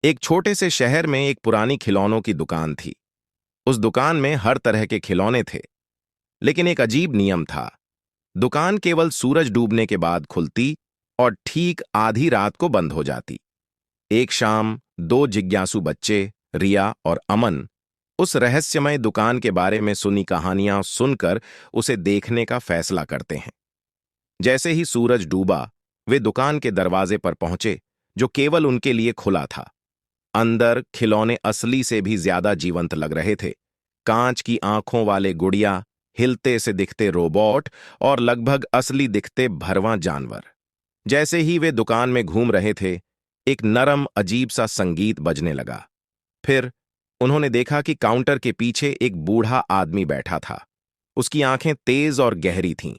एक छोटे से शहर में एक पुरानी खिलौनों की दुकान थी। उस दुकान में हर तरह के खिलौने थे, लेकिन एक अजीब नियम था। दुकान केवल सूरज डूबने के बाद खुलती और ठीक आधी रात को बंद हो जाती। एक शाम दो जिज्ञासु बच्चे, रिया और अमन, उस रहस्यमय दुकान के बारे में सुनी कहानियां सुनकर उसे देखने का फैसला करते हैं। जैसे ही सूरज डूबा, वे दुकान के दरवाजे पर पहुंचे, जो केवल उनके लिए खुला था। अंदर खिलौने असली से भी ज्यादा जीवंत लग रहे थे। कांच की आंखों वाले गुड़िया, हिलते से दिखते रोबोट और लगभग असली दिखते भरवां जानवर। जैसे ही वे दुकान में घूम रहे थे, एक नरम अजीब सा संगीत बजने लगा। फिर उन्होंने देखा कि काउंटर के पीछे एक बूढ़ा आदमी बैठा था। उसकी आंखें तेज और गहरी थीं।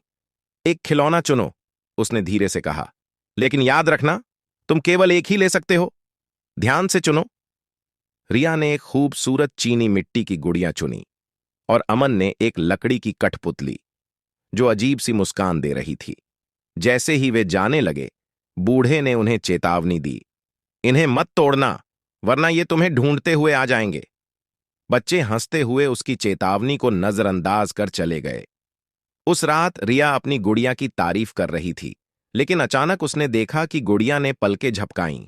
एक खिलौना चुनो, उसने धीरे से कहा, लेकिन याद रखना, तुम केवल एक ही ले सकते हो। ध्यान से चुनो। रिया ने एक खूबसूरत चीनी मिट्टी की गुड़िया चुनी और अमन ने एक लकड़ी की कठपुतली, जो अजीब सी मुस्कान दे रही थी। जैसे ही वे जाने लगे, बूढ़े ने उन्हें चेतावनी दी, इन्हें मत तोड़ना, वरना ये तुम्हें ढूंढते हुए आ जाएंगे। बच्चे हंसते हुए उसकी चेतावनी को नजरअंदाज कर चले गए। उस रात रिया अपनी गुड़िया की तारीफ कर रही थी, लेकिन अचानक उसने देखा कि गुड़िया ने पलकें झपकाईं।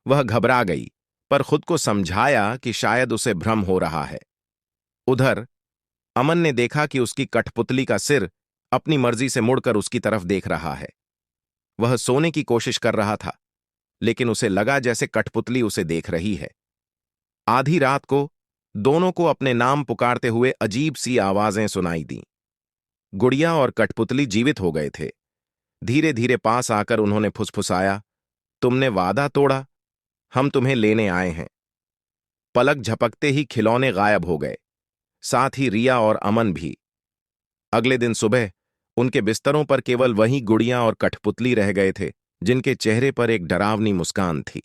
वह घबरा गई, पर खुद को समझाया कि शायद उसे भ्रम हो रहा है। उधर अमन ने देखा कि उसकी कठपुतली का सिर अपनी मर्जी से मुड़कर उसकी तरफ देख रहा है। वह सोने की कोशिश कर रहा था, लेकिन उसे लगा जैसे कठपुतली उसे देख रही है। आधी रात को दोनों को अपने नाम पुकारते हुए अजीब सी आवाजें सुनाई दीं। गुड़िया और कठपुतली जीवित हो गए थे। धीरे धीरे पास आकर उन्होंने फुसफुसाया, तुमने वादा तोड़ा, हम तुम्हें लेने आए हैं। पलक झपकते ही खिलौने गायब हो गए, साथ ही रिया और अमन भी। अगले दिन सुबह उनके बिस्तरों पर केवल वही गुड़िया और कठपुतली रह गए थे, जिनके चेहरे पर एक डरावनी मुस्कान थी।